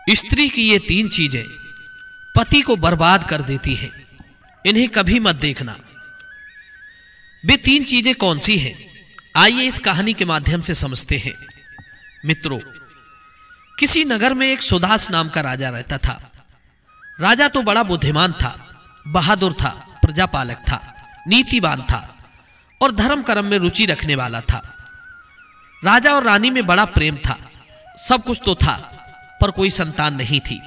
स्त्री की ये 3 चीजें पति को बर्बाद कर देती हैं, इन्हें कभी मत देखना। वे 3 चीजें कौन सी हैं? आइए इस कहानी के माध्यम से समझते हैं। मित्रों, किसी नगर में एक सुदास नाम का राजा रहता था। राजा तो बड़ा बुद्धिमान था, बहादुर था, प्रजापालक था, नीतिवान था और धर्म कर्म में रुचि रखने वाला था। राजा और रानी में बड़ा प्रेम था, सब कुछ तो था, पर कोई संतान नहीं थी।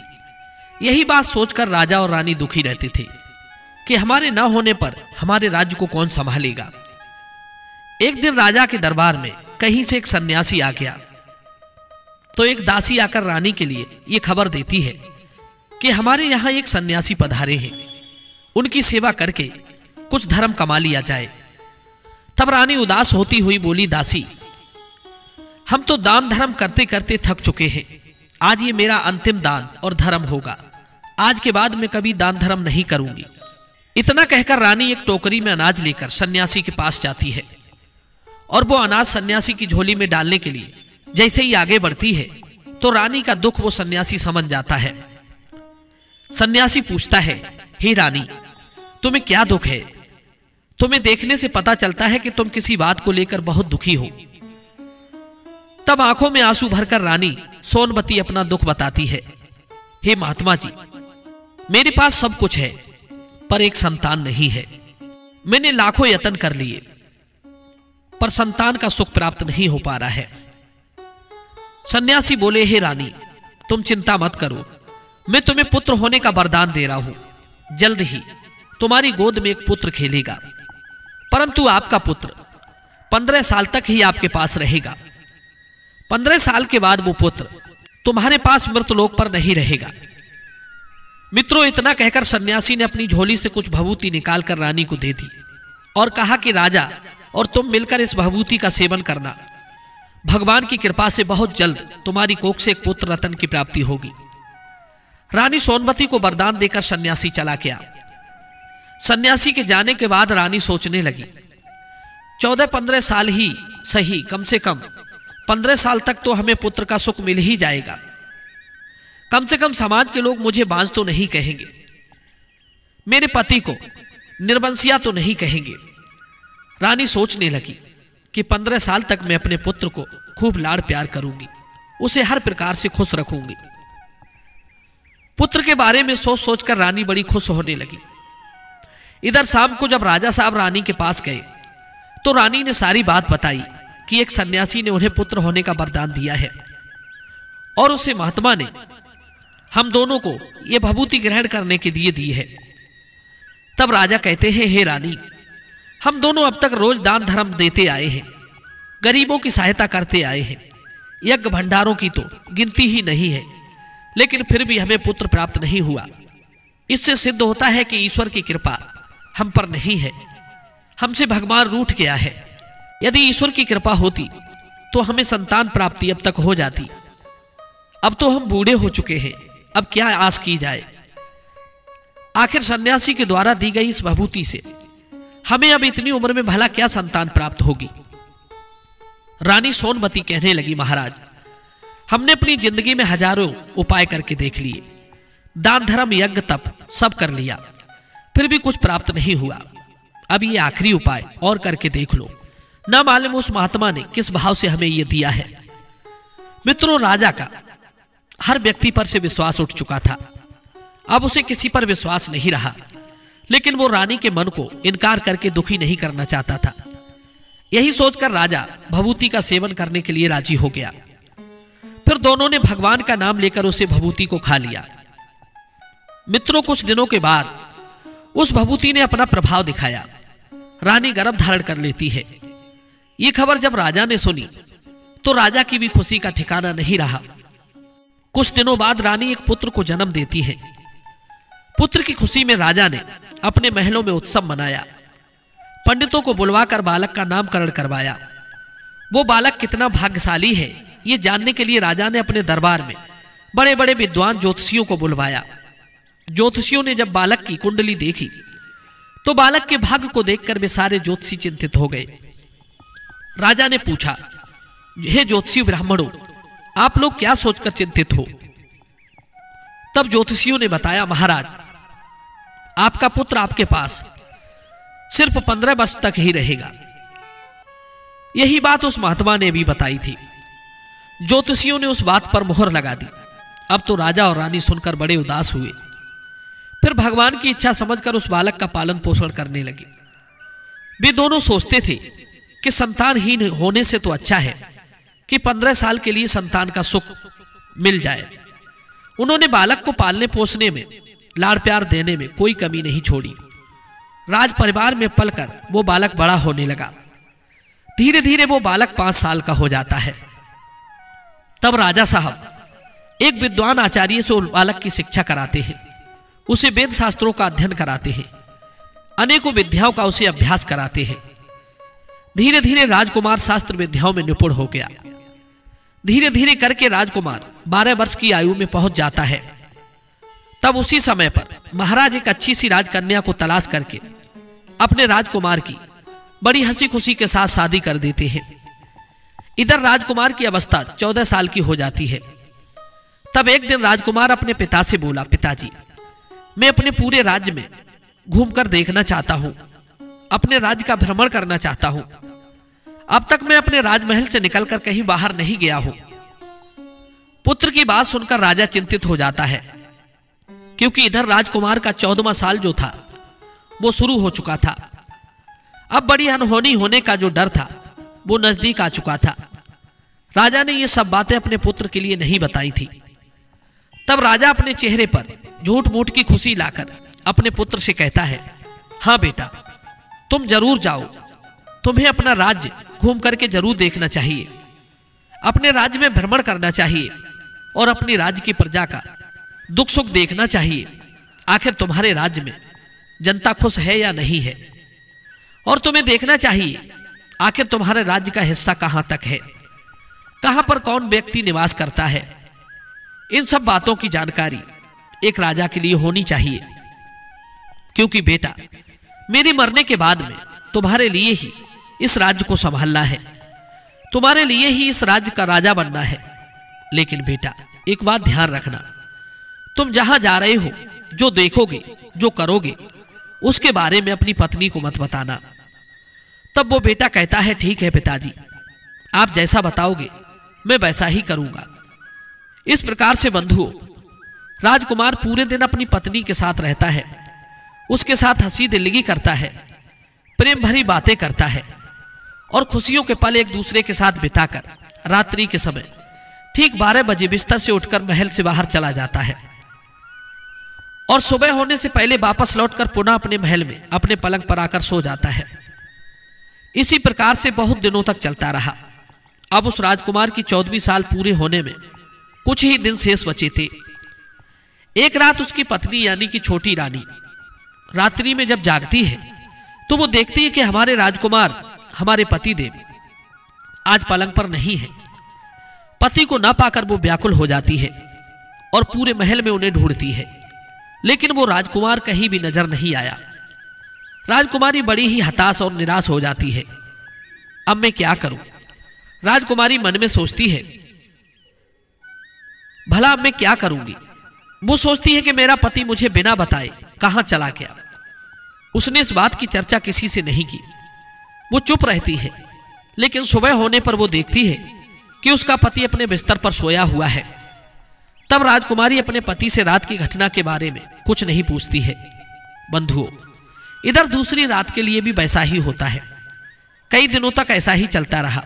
यही बात सोचकर राजा और रानी दुखी रहते थे कि हमारे न होने पर हमारे राज्य को कौन संभालेगा। एक दिन राजा के दरबार में कहीं से एक सन्यासी आ गया, तो एक दासी आकर रानी के लिए यह खबर देती है कि हमारे यहां एक सन्यासी पधारे हैं, उनकी सेवा करके कुछ धर्म कमा लिया जाए। तब रानी उदास होती हुई बोली, दासी, हम तो दान धर्म करते करते थक चुके हैं, आज ये मेरा अंतिम दान और धर्म होगा। आज के बाद मैं कभी दान धर्म नहीं करूंगी। इतना कहकर रानी एक टोकरी में अनाज लेकर सन्यासी के पास जाती है और वो अनाज सन्यासी की झोली में डालने के लिए जैसे ही आगे बढ़ती है तो रानी का दुख वो सन्यासी समझ जाता है। सन्यासी पूछता है, हे रानी, तुम्हें क्या दुख है? तुम्हें देखने से पता चलता है कि तुम किसी बात को लेकर बहुत दुखी हो। तब आंखों में आंसू भरकर रानी सोनवती अपना दुख बताती है। हे महात्मा जी, मेरे पास सब कुछ है पर एक संतान नहीं है। मैंने लाखों यत्न कर लिए पर संतान का सुख प्राप्त नहीं हो पा रहा है। सन्यासी बोले, हे रानी, तुम चिंता मत करो, मैं तुम्हें पुत्र होने का वरदान दे रहा हूं। जल्द ही तुम्हारी गोद में एक पुत्र खेलेगा, परंतु आपका पुत्र 15 साल तक ही आपके पास रहेगा। 15 साल के बाद वो पुत्र तुम्हारे पास मृतलोक पर नहीं रहेगा। मित्रों, इतना कहकर सन्यासी ने अपनी झोली से कुछ भभूति निकालकर रानी को दे दी और कहा कि राजा और तुम मिलकर इस भभूति का सेवन करना। भगवान की कृपा से बहुत जल्द तुम्हारी कोख से एक पुत्र रतन की प्राप्ति होगी। रानी सोनवती को वरदान देकर सन्यासी चला गया। सन्यासी के जाने के बाद रानी सोचने लगी, 14-15 साल ही सही, कम से कम 15 साल तक तो हमें पुत्र का सुख मिल ही जाएगा। कम से कम समाज के लोग मुझे बांझ तो नहीं कहेंगे, मेरे पति को निर्वंशिया तो नहीं कहेंगे। रानी सोचने लगी कि 15 साल तक मैं अपने पुत्र को खूब लाड़ प्यार करूंगी, उसे हर प्रकार से खुश रखूंगी। पुत्र के बारे में सोच सोचकर रानी बड़ी खुश होने लगी। इधर शाम को जब राजा साहब रानी के पास गए तो रानी ने सारी बात बताई कि एक सन्यासी ने उन्हें पुत्र होने का वरदान दिया है और उसे महात्मा ने हम दोनों को यह भभूति ग्रहण करने के लिए दी है। तब राजा कहते हैं, हे रानी, हम दोनों अब तक रोज दान धर्म देते आए हैं, गरीबों की सहायता करते आए हैं, यज्ञ भंडारों की तो गिनती ही नहीं है, लेकिन फिर भी हमें पुत्र प्राप्त नहीं हुआ। इससे सिद्ध होता है कि ईश्वर की कृपा हम पर नहीं है, हमसे भगवान रूठ गया है। यदि ईश्वर की कृपा होती तो हमें संतान प्राप्ति अब तक हो जाती। अब तो हम बूढ़े हो चुके हैं, अब क्या आस की जाए। आखिर सन्यासी के द्वारा दी गई इस भभूति से हमें अब इतनी उम्र में भला क्या संतान प्राप्त होगी। रानी सोनवती कहने लगी, महाराज, हमने अपनी जिंदगी में हजारों उपाय करके देख लिए, दान धर्म यज्ञ तप सब कर लिया, फिर भी कुछ प्राप्त नहीं हुआ। अब ये आखिरी उपाय और करके देख लो, ना मालूम उस महात्मा ने किस भाव से हमें यह दिया है। मित्रों, राजा का हर व्यक्ति पर से विश्वास उठ चुका था, अब उसे किसी पर विश्वास नहीं रहा, लेकिन वो रानी के मन को इनकार करके दुखी नहीं करना चाहता था। यही सोचकर राजा भभूति का सेवन करने के लिए राजी हो गया। फिर दोनों ने भगवान का नाम लेकर उसे भभूति को खा लिया। मित्रों, कुछ दिनों के बाद उस भभूति ने अपना प्रभाव दिखाया, रानी गर्भ धारण कर लेती है। ये खबर जब राजा ने सुनी तो राजा की भी खुशी का ठिकाना नहीं रहा। कुछ दिनों बाद रानी एक पुत्र को जन्म देती है। पुत्र की खुशी में राजा ने अपने महलों में उत्सव मनाया, पंडितों को बुलवाकर बालक का नामकरण करवाया। वो बालक कितना भाग्यशाली है ये जानने के लिए राजा ने अपने दरबार में बड़े बड़े विद्वान ज्योतिषियों को बुलवाया। ज्योतिषियों ने जब बालक की कुंडली देखी तो बालक के भाग्य को देखकर वे सारे ज्योतिषी चिंतित हो गए। राजा ने पूछा, हे ज्योतिषी ब्राह्मणों, आप लोग क्या सोचकर चिंतित हो? तब ज्योतिषियों ने बताया, महाराज आपका पुत्र आपके पास सिर्फ 15 वर्ष तक ही रहेगा। यही बात उस महात्मा ने भी बताई थी। ज्योतिषियों ने उस बात पर मुहर लगा दी। अब तो राजा और रानी सुनकर बड़े उदास हुए। फिर भगवान की इच्छा समझकर उस बालक का पालन पोषण करने लगे। वे दोनों सोचते थे कि संतानहीन होने से तो अच्छा है कि 15 साल के लिए संतान का सुख मिल जाए। उन्होंने बालक को पालने पोसने में, लाड़ प्यार देने में कोई कमी नहीं छोड़ी। राज परिवार में पलकर वो बालक बड़ा होने लगा। धीरे धीरे वो बालक 5 साल का हो जाता है। तब राजा साहब एक विद्वान आचार्य से उस बालक की शिक्षा कराते हैं, उसे वेद शास्त्रों का अध्ययन कराते हैं, अनेकों विद्याओं का उसे अभ्यास कराते हैं। धीरे धीरे राजकुमार शास्त्र विद्याओं में निपुण हो गया। धीरे धीरे करके राजकुमार 12 वर्ष की आयु में पहुंच जाता है। तब उसी समय पर महाराज एक अच्छी सी राजकन्या को तलाश करके अपने राजकुमार की बड़ी हंसी खुशी के साथ शादी कर देते हैं। इधर राजकुमार की अवस्था 14 साल की हो जाती है। तब एक दिन राजकुमार अपने पिता से बोला, पिताजी मैं अपने पूरे राज्य में घूमकर देखना चाहता हूं, अपने राज्य का भ्रमण करना चाहता हूं। अब तक मैं अपने राजमहल से निकलकर कहीं बाहर नहीं गया हूं। पुत्र की बात सुनकर राजा चिंतित हो जाता है, क्योंकि इधर राजकुमार का 14वां साल जो था वो शुरू हो चुका था। अब बड़ी अनहोनी होने का जो डर था वो नजदीक आ चुका था। राजा ने ये सब बातें अपने पुत्र के लिए नहीं बताई थी। तब राजा अपने चेहरे पर झूठ मूठ की खुशी लाकर अपने पुत्र से कहता है, हाँ बेटा तुम जरूर जाओ, तुम्हें अपना राज्य घूम करके जरूर देखना चाहिए, अपने राज्य में भ्रमण करना चाहिए और अपनी राज्य की प्रजा का दुख सुख देखना चाहिए। आखिर तुम्हारे राज्य में जनता खुश है या नहीं है, और तुम्हें देखना चाहिए आखिर तुम्हारे राज्य का हिस्सा कहां तक है, कहां पर कौन व्यक्ति निवास करता है। इन सब बातों की जानकारी एक राजा के लिए होनी चाहिए, क्योंकि बेटा मेरे मरने के बाद में तुम्हारे लिए ही इस राज्य को संभालना है, तुम्हारे लिए ही इस राज्य का राजा बनना है। लेकिन बेटा एक बात ध्यान रखना, तुम जहां जा रहे हो, जो देखोगे, जो करोगे, उसके बारे में अपनी पत्नी को मत बताना। तब वो बेटा कहता है, ठीक है पिताजी, आप जैसा बताओगे मैं वैसा ही करूंगा। इस प्रकार से बंधुओं, राजकुमार पूरे दिन अपनी पत्नी के साथ रहता है, उसके साथ हंसी दिल्लगी करता है, प्रेम भरी बातें करता है और खुशियों के पल एक दूसरे के साथ बिताकर रात्रि के समय ठीक 12 बजे बिस्तर से उठकर महल से बाहर चला जाता है और सुबह होने से पहले वापस लौटकर पुनः अपने महल में अपने पलंग पर आकर सो जाता है। इसी प्रकार से बहुत दिनों तक चलता रहा। अब उस राजकुमार की 14वीं साल पूरे होने में कुछ ही दिन शेष बचे थे। एक रात उसकी पत्नी यानी कि छोटी रानी रात्रि में जब जागती है तो वो देखती है कि हमारे राजकुमार, हमारे पति देव आज पलंग पर नहीं है। पति को न पाकर वो व्याकुल हो जाती है और पूरे महल में उन्हें ढूंढती है, लेकिन वो राजकुमार कहीं भी नजर नहीं आया। राजकुमारी बड़ी ही हताश और निराश हो जाती है। अब मैं क्या करूं? राजकुमारी मन में सोचती है, भला अब मैं क्या करूंगी। वो सोचती है कि मेरा पति मुझे बिना बताए कहां चला गया। उसने इस बात की चर्चा किसी से नहीं की, वो चुप रहती है। लेकिन सुबह होने पर वो देखती है कि उसका पति अपने बिस्तर पर सोया हुआ है। तब राजकुमारी अपने पति से रात की घटना के बारे में कुछ नहीं पूछती है। बंधुओं, इधर दूसरी रात के लिए भी वैसा ही होता है। कई दिनों तक ऐसा ही चलता रहा।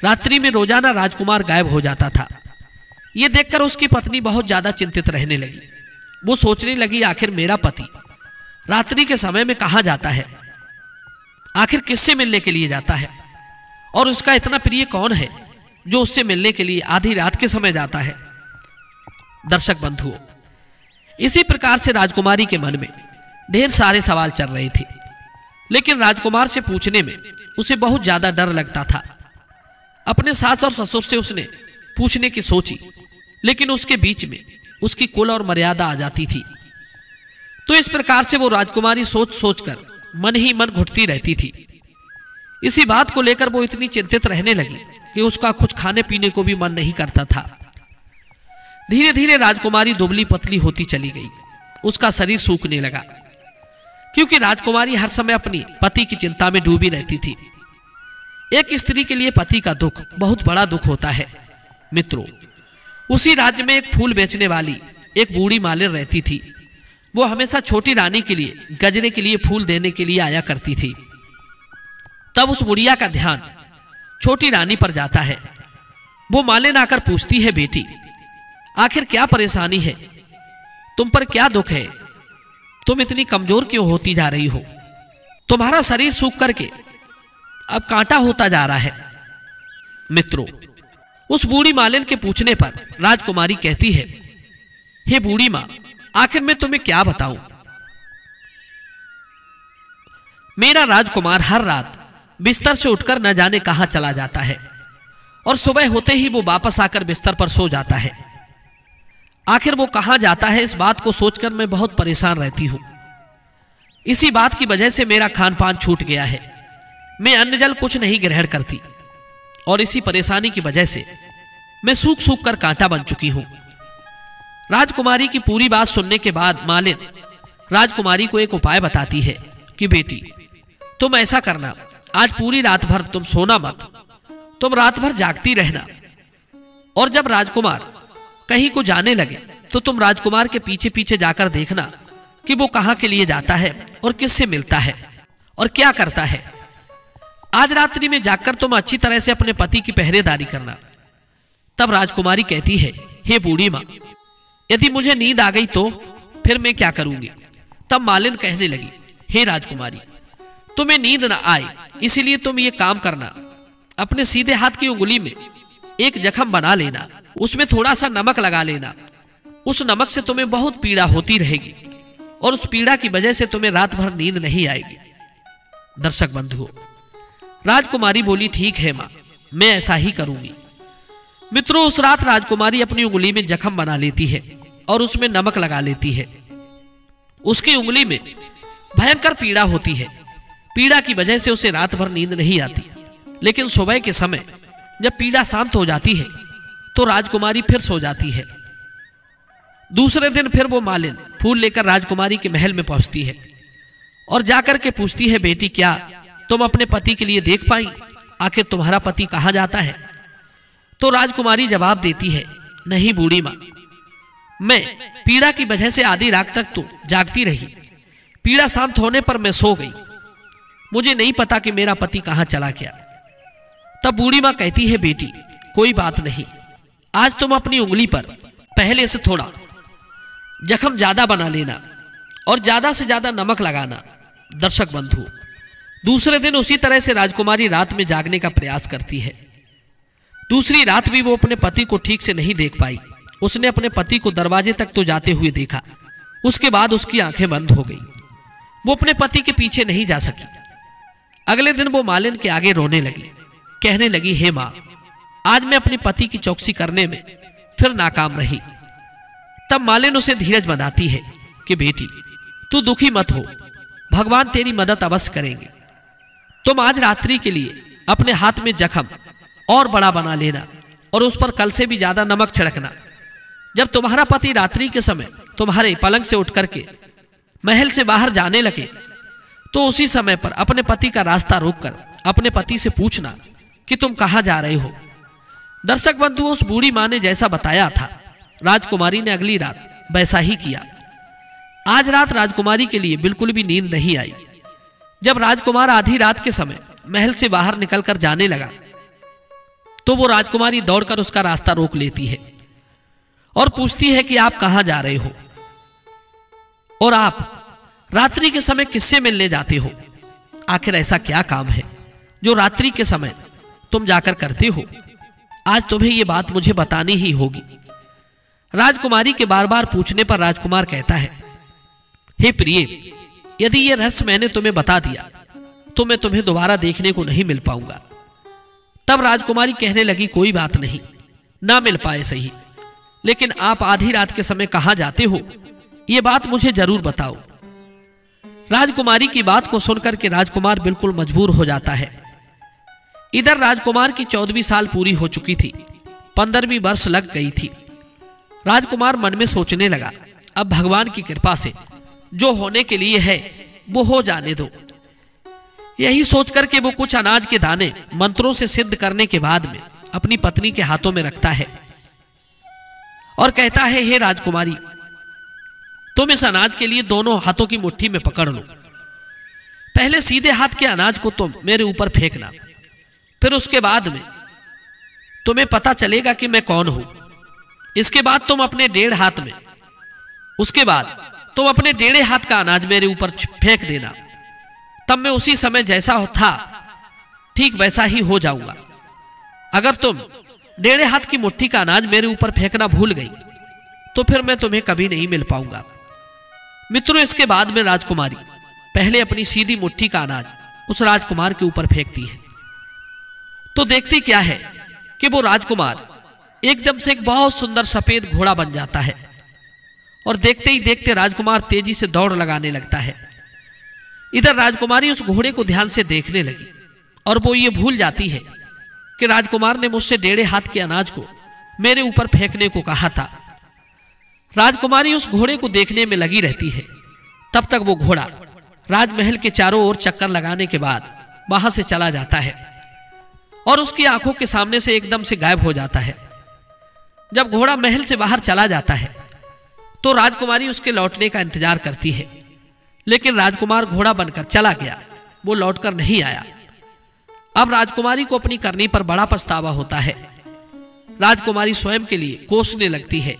रात्रि में रोजाना राजकुमार गायब हो जाता था। यह देखकर उसकी पत्नी बहुत ज्यादा चिंतित रहने लगी। वो सोचने लगी, आखिर मेरा पति रात्रि के समय में कहां जाता है, आखिर किससे मिलने के लिए जाता है, और उसका इतना प्रिय कौन है जो उससे मिलने के लिए आधी रात के समय जाता है। दर्शक बंधुओं, इसी प्रकार से राजकुमारी के मन में ढेर सारे सवाल चल रहे थे, लेकिन राजकुमार से पूछने में उसे बहुत ज्यादा डर लगता था। अपने सास और ससुर से उसने पूछने की सोची, लेकिन उसके बीच में उसकी कुल और मर्यादा आ जाती थी। तो इस प्रकार से वो राजकुमारी सोच सोचकर मन ही मन घुटती रहती थी। इसी बात को लेकर वो इतनी चिंतित रहने लगी कि उसका कुछ खाने पीने को भी मन नहीं करता था। धीरे धीरे राजकुमारी दुबली पतली होती चली गई। उसका शरीर सूखने लगा, क्योंकि राजकुमारी हर समय अपनी पति की चिंता में डूबी रहती थी। एक स्त्री के लिए पति का दुख बहुत बड़ा दुख होता है। मित्रों, उसी राज्य में एक फूल बेचने वाली एक बूढ़ी मालिन रहती थी। वो हमेशा छोटी रानी के लिए गजरे के लिए फूल देने के लिए आया करती थी। तब उस बुढ़िया का ध्यान छोटी रानी पर जाता है। वो मालिन आकर पूछती है, बेटी आखिर क्या परेशानी है, तुम पर क्या दुख है, तुम इतनी कमजोर क्यों होती जा रही हो, तुम्हारा शरीर सूख करके अब कांटा होता जा रहा है। मित्रों, उस बूढ़ी मालिन के पूछने पर राजकुमारी कहती है, हे बूढ़ी मां, आखिर मैं तुम्हें क्या बताऊं। मेरा राजकुमार हर रात बिस्तर से उठकर न जाने कहां चला जाता है और सुबह होते ही वो वापस आकर बिस्तर पर सो जाता है। आखिर वो कहां जाता है, इस बात को सोचकर मैं बहुत परेशान रहती हूं। इसी बात की वजह से मेरा खान पान छूट गया है। मैं अन्न जल कुछ नहीं ग्रहण करती और इसी परेशानी की वजह से मैं सूख सूख कर कांटा बन चुकी हूं। राजकुमारी की पूरी बात सुनने के बाद मालिन राजकुमारी को एक उपाय बताती है कि बेटी तुम ऐसा करना, आज पूरी रात भर तुम सोना मत, तुम रात भर जागती रहना, और जब राजकुमार कहीं को जाने लगे तो तुम राजकुमार के पीछे पीछे जाकर देखना कि वो कहां के लिए जाता है और किससे मिलता है और क्या करता है। आज रात्रि में जागकर तुम अच्छी तरह से अपने पति की पहरेदारी करना। तब राजकुमारी कहती है, हे बूढ़ी मां, यदि मुझे नींद आ गई तो फिर मैं क्या करूंगी। तब मालिन कहने लगी, हे राजकुमारी, तुम्हें नींद ना आए इसीलिए तुम ये काम करना, अपने सीधे हाथ की उंगली में एक जख्म बना लेना, उसमें थोड़ा सा नमक लगा लेना। उस नमक से तुम्हें बहुत पीड़ा होती रहेगी और उस पीड़ा की वजह से तुम्हें रात भर नींद नहीं आएगी। दर्शक बंधुओं, राजकुमारी बोली, ठीक है मां, मैं ऐसा ही करूंगी। मित्रों, उस रात राजकुमारी अपनी उंगली में जख्म बना लेती है और उसमें नमक लगा लेती है। उसकी उंगली में भयंकर पीड़ा होती है। पीड़ा की वजह से उसे रात भर नींद नहीं आती, लेकिन सुबह के समय जब पीड़ा शांत हो जाती है तो राजकुमारी फिर सो जाती है। दूसरे दिन फिर वो मालिन फूल लेकर राजकुमारी के महल में पहुंचती है और जाकर के पूछती है, बेटी क्या तुम अपने पति के लिए देख पाई, आखिर तुम्हारा पति कहां जाता है। तो राजकुमारी जवाब देती है, नहीं बूढ़ी मां, मैं पीड़ा की वजह से आधी रात तक तो जागती रही, पीड़ा शांत होने पर मैं सो गई, मुझे नहीं पता कि मेरा पति कहां चला गया। तब बूढ़ी मां कहती है, बेटी कोई बात नहीं, आज तुम अपनी उंगली पर पहले से थोड़ा जख्म ज्यादा बना लेना और ज्यादा से ज्यादा नमक लगाना। दर्शक बंधु, दूसरे दिन उसी तरह से राजकुमारी रात में जागने का प्रयास करती है। दूसरी रात भी वो अपने पति को ठीक से नहीं देख पाई। उसने अपने पति को दरवाजे तक तो जाते हुए देखा, उसके बाद उसकी आंखें बंद हो गई। वो अपने पति के पीछे नहीं जा सकी। अगले दिन वो मालिन के आगे रोने लगी, कहने लगी, हे मां, आज मैं अपने पति की चौकसी करने में फिर नाकाम रही। तब मालिन उसे धीरज बंधाती है कि बेटी तू दुखी मत हो, भगवान तेरी मदद अवश्य करेंगे। तुम आज रात्रि के लिए अपने हाथ में जख्म और बड़ा बना लेना और उस पर कल से भी ज्यादा नमक छिड़कना। जब तुम्हारा पति रात्रि के समय तुम्हारे पलंग से उठ करके महल से बाहर जाने लगे तो उसी समय पर अपने पति का रास्ता रोककर अपने पति से पूछना कि तुम कहां जा रहे हो। दर्शक बंधु, उस बूढ़ी मां ने जैसा बताया था राजकुमारी ने अगली रात वैसा ही किया। आज रात राजकुमारी के लिए बिल्कुल भी नींद नहीं आई। जब राजकुमार आधी रात के समय महल से बाहर निकलकर जाने लगा तो वो राजकुमारी दौड़कर उसका रास्ता रोक लेती है और पूछती है कि आप कहां जा रहे हो और आप रात्रि के समय किससे मिलने जाते हो। आखिर ऐसा क्या काम है जो रात्रि के समय तुम जाकर करते हो। आज तुम्हें यह बात मुझे बतानी ही होगी। राजकुमारी के बार बार पूछने पर राजकुमार कहता है, हे प्रिय, यदि यह रहस्य मैंने तुम्हें बता दिया तो मैं तुम्हें दोबारा देखने को नहीं मिल पाऊंगा। तब राजकुमारी कहने लगी, कोई बात नहीं, ना मिल पाए सही, लेकिन आप आधी रात के समय कहां जाते हो यह बात मुझे जरूर बताओ। राजकुमारी की बात को सुनकर के राजकुमार बिल्कुल मजबूर हो जाता है। इधर राजकुमार की 14वीं साल पूरी हो चुकी थी, 15वीं वर्ष लग गई थी राजकुमार मन में सोचने लगा, अब भगवान की कृपा से जो होने के लिए है वो हो जाने दो। यही सोचकर के वो कुछ अनाज के दाने मंत्रों से सिद्ध करने के बाद में अपनी पत्नी के हाथों में रखता है और कहता है, हे राजकुमारी, तुम इस अनाज के लिए दोनों हाथों की मुट्ठी में पकड़ लो। पहले सीधे हाथ के अनाज को तुम मेरे ऊपर फेंकना, फिर उसके बाद में तुम्हें पता चलेगा कि मैं कौन हूं। इसके बाद तुम अपने डेढ़ हाथ में, उसके बाद तुम अपने डेढ़े हाथ का अनाज मेरे ऊपर फेंक देना। तब मैं उसी समय जैसा था ठीक वैसा ही हो जाऊंगा। अगर तुम डेढ़े हाथ की मुट्ठी का अनाज मेरे ऊपर फेंकना भूल गई तो फिर मैं तुम्हें कभी नहीं मिल पाऊंगा। मित्रों, इसके बाद में राजकुमारी पहले अपनी सीधी मुट्ठी का अनाज उस राजकुमार के ऊपर फेंकती है, तो देखती क्या है कि वो राजकुमार एकदम से एक बहुत सुंदर सफेद घोड़ा बन जाता है और देखते ही देखते राजकुमार तेजी से दौड़ लगाने लगता है। इधर राजकुमारी उस घोड़े को ध्यान से देखने लगी और वो ये भूल जाती है कि राजकुमार ने मुझसे डेढ़े हाथ के अनाज को मेरे ऊपर फेंकने को कहा था। राजकुमारी उस घोड़े को देखने में लगी रहती है। तब तक वो घोड़ा राजमहल के चारों ओर चक्कर लगाने के बाद वहां से चला जाता है और उसकी आंखों के सामने से एकदम से गायब हो जाता है। जब घोड़ा महल से बाहर चला जाता है तो राजकुमारी उसके लौटने का इंतजार करती है, लेकिन राजकुमार घोड़ा बनकर चला गया, वो लौटकर नहीं आया। अब राजकुमारी को अपनी करनी पर बड़ा पछतावा होता है। राजकुमारी स्वयं के लिए कोसने लगती है,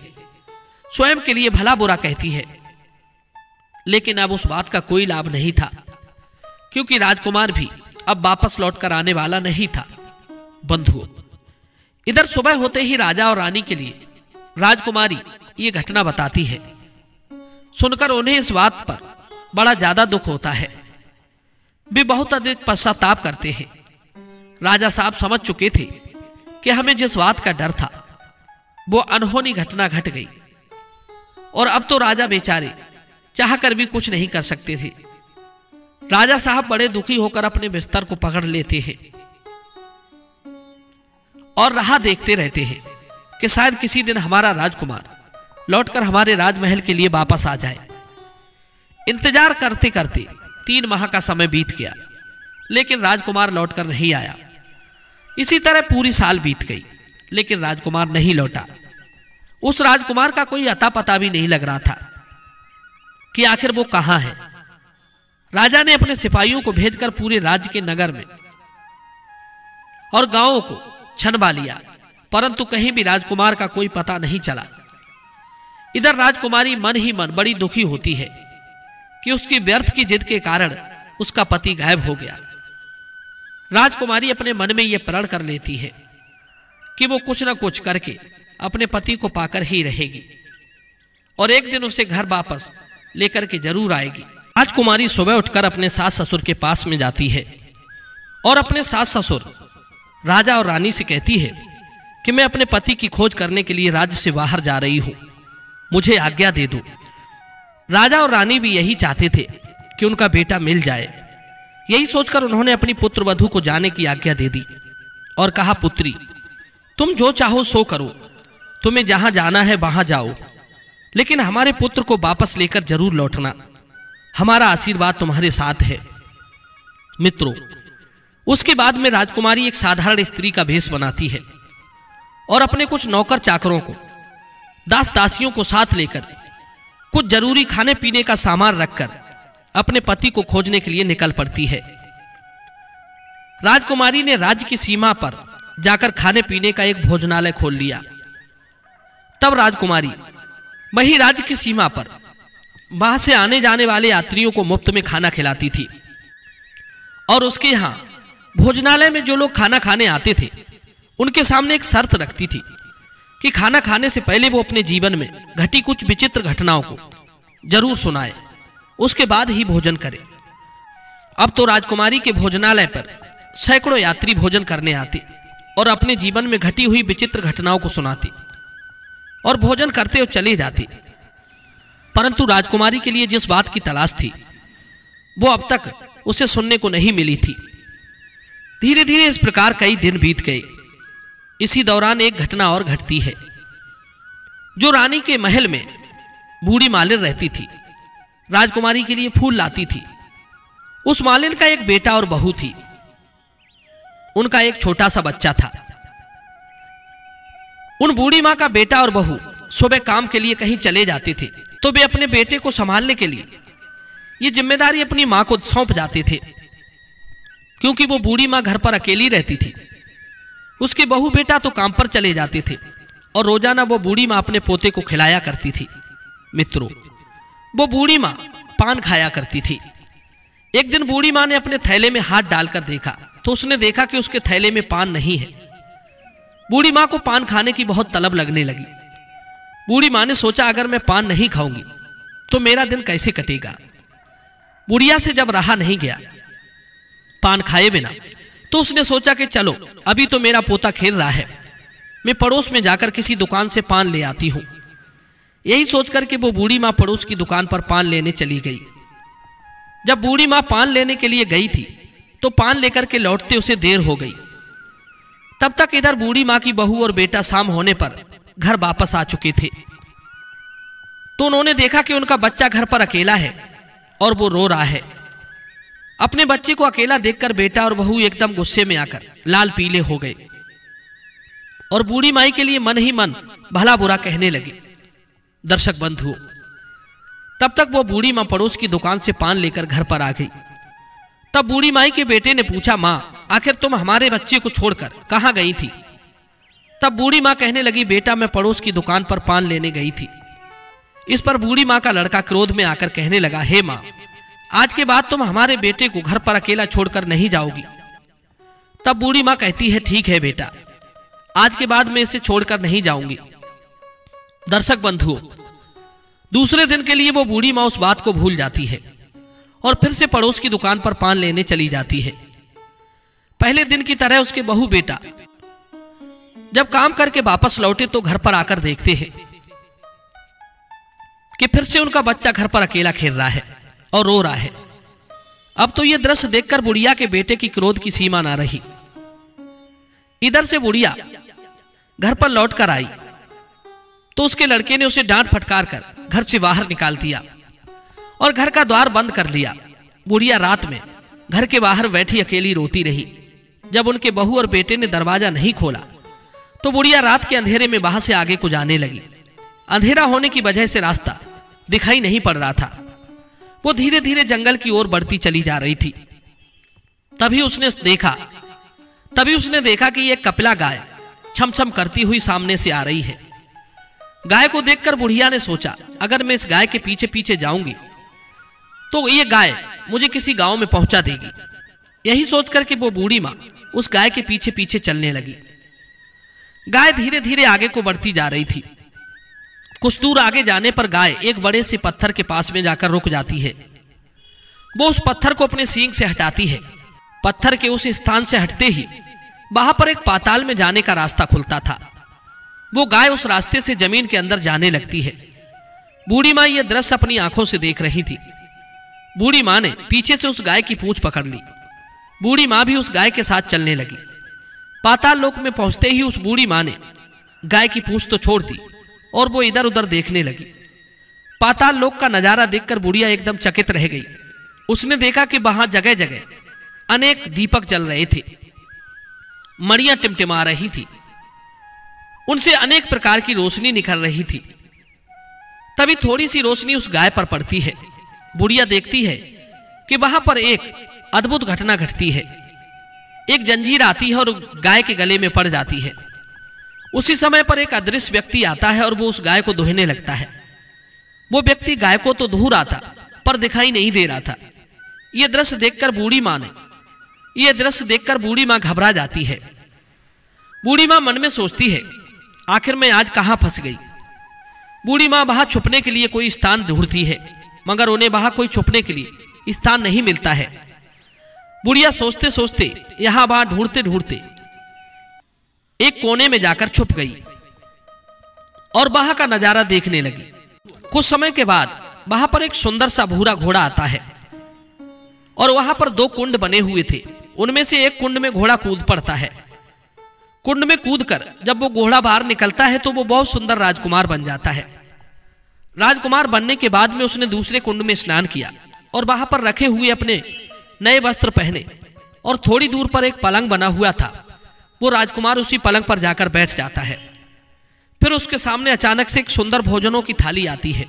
स्वयं के लिए भला बुरा कहती है, लेकिन अब उस बात का कोई लाभ नहीं था, क्योंकि राजकुमार भी अब वापस लौटकर आने वाला नहीं था। बंधुओं, इधर सुबह होते ही राजा और रानी के लिए राजकुमारी ये घटना बताती है। सुनकर उन्हें इस बात पर बड़ा ज्यादा दुख होता है। वे बहुत अधिक पश्चाताप करते हैं। राजा साहब समझ चुके थे कि हमें जिस बात का डर था वो अनहोनी घटना घट गई और अब तो राजा बेचारे चाहकर भी कुछ नहीं कर सकते थे। राजा साहब बड़े दुखी होकर अपने बिस्तर को पकड़ लेते हैं और राह देखते रहते हैं कि शायद किसी दिन हमारा राजकुमार लौटकर हमारे राजमहल के लिए वापस आ जाए। इंतजार करते करते 3 माह का समय बीत गया, लेकिन राजकुमार लौटकर नहीं आया। इसी तरह पूरी साल बीत गई, लेकिन राजकुमार नहीं लौटा। उस राजकुमार का कोई अता पता भी नहीं लग रहा था कि आखिर वो कहां है। राजा ने अपने सिपाहियों को भेजकर पूरे राज्य के नगर में और गांवों को छनवा लिया, परंतु कहीं भी राजकुमार का कोई पता नहीं चला। इधर राजकुमारी मन ही मन बड़ी दुखी होती है कि उसकी व्यर्थ की जिद के कारण उसका पति गायब हो गया। राजकुमारी अपने मन में यह प्रण कर लेती है कि वो कुछ न कुछ करके अपने पति को पाकर ही रहेगी और एक दिन उसे घर वापस लेकर के जरूर आएगी। राजकुमारी सुबह उठकर अपने सास ससुर के पास में जाती है और अपने सास ससुर राजा और रानी से कहती है कि मैं अपने पति की खोज करने के लिए राज्य से बाहर जा रही हूं, मुझे आज्ञा दे दो। राजा और रानी भी यही चाहते थे कि उनका बेटा मिल जाए। यही सोचकर उन्होंने अपनी पुत्र वधू को जाने की आज्ञा दे दी और कहा, पुत्री, तुम जो चाहो सो करो, तुम्हें जहां जाना है वहां जाओ, लेकिन हमारे पुत्र को वापस लेकर जरूर लौटना। हमारा आशीर्वाद तुम्हारे साथ है। मित्रों, उसके बाद में राजकुमारी एक साधारण स्त्री का भेष बनाती है और अपने कुछ नौकर चाकरों को, दास दासियों को साथ लेकर कुछ जरूरी खाने पीने का सामान रखकर अपने पति को खोजने के लिए निकल पड़ती है। राजकुमारी ने राज्य की सीमा पर जाकर खाने पीने का एक भोजनालय खोल लिया। तब राजकुमारी वही राज्य की सीमा पर वहां से आने जाने वाले यात्रियों को मुफ्त में खाना खिलाती थी और उसके यहां भोजनालय में जो लोग खाना खाने आते थे उनके सामने एक शर्त रखती थी कि खाना खाने से पहले वो अपने जीवन में घटी कुछ विचित्र घटनाओं को जरूर सुनाए, उसके बाद ही भोजन करे। अब तो राजकुमारी के भोजनालय पर सैकड़ों यात्री भोजन करने आते और अपने जीवन में घटी हुई विचित्र घटनाओं को सुनाते और भोजन करते और चले जाते, परंतु राजकुमारी के लिए जिस बात की तलाश थी वो अब तक उसे सुनने को नहीं मिली थी। धीरे धीरे इस प्रकार कई दिन बीत गए। इसी दौरान एक घटना और घटती है। जो रानी के महल में बूढ़ी मालिन रहती थी, राजकुमारी के लिए फूल लाती थी, उस मालिन का एक बेटा और बहू थी। उनका एक छोटा सा बच्चा था। उन बूढ़ी माँ का बेटा और बहू सुबह काम के लिए कहीं चले जाते थे तो वे अपने बेटे को संभालने के लिए ये जिम्मेदारी अपनी माँ को सौंप जाते थे, क्योंकि वो बूढ़ी माँ घर पर अकेली रहती थी। उसके बहू बेटा तो काम पर चले जाते थे और रोजाना वो बूढ़ी माँ अपने पोते को खिलाया करती थी। मित्रों, वो बूढ़ी माँ पान खाया करती थी। एक दिन बूढ़ी माँ ने अपने थैले में हाथ डालकर देखा तो उसने देखा कि उसके थैले में पान नहीं है। बूढ़ी माँ को पान खाने की बहुत तलब लगने लगी। बूढ़ी माँ ने सोचा, अगर मैं पान नहीं खाऊंगी तो मेरा दिन कैसे कटेगा। बुढ़िया से जब रहा नहीं गया पान खाए बिना, तो उसने सोचा कि चलो अभी तो मेरा पोता खेल रहा है, मैं पड़ोस में जाकर किसी दुकान से पान ले आती हूं। यही सोचकर के वो बूढ़ी माँ पड़ोस की दुकान पर पान लेने चली गई। जब बूढ़ी माँ पान लेने के लिए गई थी तो पान लेकर के लौटते उसे देर हो गई। तब तक इधर बूढ़ी माँ की बहू और बेटा शाम होने पर घर वापस आ चुके थे। तो उन्होंने देखा कि उनका बच्चा घर पर अकेला है और वो रो रहा है। अपने बच्चे को अकेला देखकर बेटा और बहू एकदम गुस्से में आकर लाल पीले हो गए और बूढ़ी माई के लिए मन ही मन भला बुरा कहने लगे। दर्शक बंधुओं, तब तक वो बूढ़ी माँ पड़ोस की दुकान से पान लेकर घर पर आ गई। तब बूढ़ी माई के बेटे ने पूछा, माँ आखिर तुम हमारे बच्चे को छोड़कर कहाँ गई थी। तब बूढ़ी माँ कहने लगी, बेटा मैं पड़ोस की दुकान पर पान लेने गई थी। इस पर बूढ़ी माँ का लड़का क्रोध में आकर कहने लगा, हे माँ, आज के बाद तुम हमारे बेटे को घर पर अकेला छोड़कर नहीं जाओगी। तब बूढ़ी माँ कहती है, ठीक है बेटा, आज के बाद मैं इसे छोड़कर नहीं जाऊंगी। दर्शक बंधुओं, दूसरे दिन के लिए वो बूढ़ी माँ उस बात को भूल जाती है और फिर से पड़ोस की दुकान पर पान लेने चली जाती है। पहले दिन की तरह उसके बहू बेटा जब काम करके वापस लौटे तो घर पर आकर देखते हैं कि फिर से उनका बच्चा घर पर अकेला खेल रहा है और रो रहा है। अब तो यह दृश्य देखकर बुढ़िया के बेटे की क्रोध की सीमा ना रही। इधर से बुढ़िया घर पर लौट कर आई तो उसके लड़के ने उसे डांट फटकार कर घर से बाहर निकाल दिया और घर का द्वार बंद कर लिया। बुढ़िया रात में घर के बाहर बैठी अकेली रोती रही। जब उनके बहू और बेटे ने दरवाजा नहीं खोला तो बुढ़िया रात के अंधेरे में वहां से आगे को जाने लगी। अंधेरा होने की वजह से रास्ता दिखाई नहीं पड़ रहा था। वो धीरे धीरे जंगल की ओर बढ़ती चली जा रही थी। तभी उसने देखा कि एक कपिला गाय छम छम करती हुई सामने से आ रही है। गाय को देखकर बुढ़िया ने सोचा, अगर मैं इस गाय के पीछे पीछे जाऊंगी तो ये गाय मुझे किसी गांव में पहुंचा देगी। यही सोचकर के वो बूढ़ी माँ उस गाय के पीछे पीछे चलने लगी। गाय धीरे धीरे आगे को बढ़ती जा रही थी। कुछ दूर आगे जाने पर गाय एक बड़े से पत्थर के पास में जाकर रुक जाती है। वो उस पत्थर को अपने सींग से हटाती है। पत्थर के उस स्थान से हटते ही वहां पर एक पाताल में जाने का रास्ता खुलता था। वो गाय उस रास्ते से जमीन के अंदर जाने लगती है। बूढ़ी माँ यह दृश्य अपनी आंखों से देख रही थी। बूढ़ी माँ ने पीछे से उस गाय की पूंछ पकड़ ली। बूढ़ी माँ भी उस गाय के साथ चलने लगी। पाताल लोक में पहुंचते ही उस बूढ़ी माँ ने गाय की पूंछ तो छोड़ दी और वो इधर उधर देखने लगी। पाताल लोक का नजारा देखकर बुढ़िया एकदम चकित रह गई। उसने देखा कि वहां जगह जगह अनेक दीपक जल रहे थे, मड़ियां टिमटिमा रही थी, उनसे अनेक प्रकार की रोशनी निकल रही थी। तभी थोड़ी सी रोशनी उस गाय पर पड़ती है। बुढ़िया देखती है कि वहां पर एक अद्भुत घटना घटती है। एक जंजीर आती है और गाय के गले में पड़ जाती है। उसी समय पर एक अदृश्य व्यक्ति आता है और वो उस गाय को दुहने लगता है। वो व्यक्ति गाय को तो दुह रहा था पर दिखाई नहीं दे रहा था। यह दृश्य देखकर बूढ़ी माँ घबरा जाती है। बूढ़ी माँ मन में सोचती है, आखिर मैं आज कहां फंस गई। बूढ़ी माँ वहां छुपने के लिए कोई स्थान ढूंढती है, मगर उन्हें वहां कोई छुपने के लिए स्थान नहीं मिलता है। बुढ़िया सोचते सोचते यहां वहां ढूंढते ढूंढते एक कोने में जाकर छुप गई और वहां का नजारा देखने लगी। कुछ समय के बाद वहां पर एक सुंदर सा भूरा घोड़ा आता है और वहां पर दो कुंड बने हुए थे। उनमें से एक कुंड में घोड़ा कूद पड़ता है। कुंड में कूदकर जब वो घोड़ा बाहर निकलता है तो वो बहुत सुंदर राजकुमार बन जाता है। राजकुमार बनने के बाद में उसने दूसरे कुंड में स्नान किया और वहां पर रखे हुए अपने नए वस्त्र पहने और थोड़ी दूर पर एक पलंग बना हुआ था। वो राजकुमार उसी पलंग पर जाकर बैठ जाता है। फिर उसके सामने अचानक से एक सुंदर भोजनों की थाली आती है।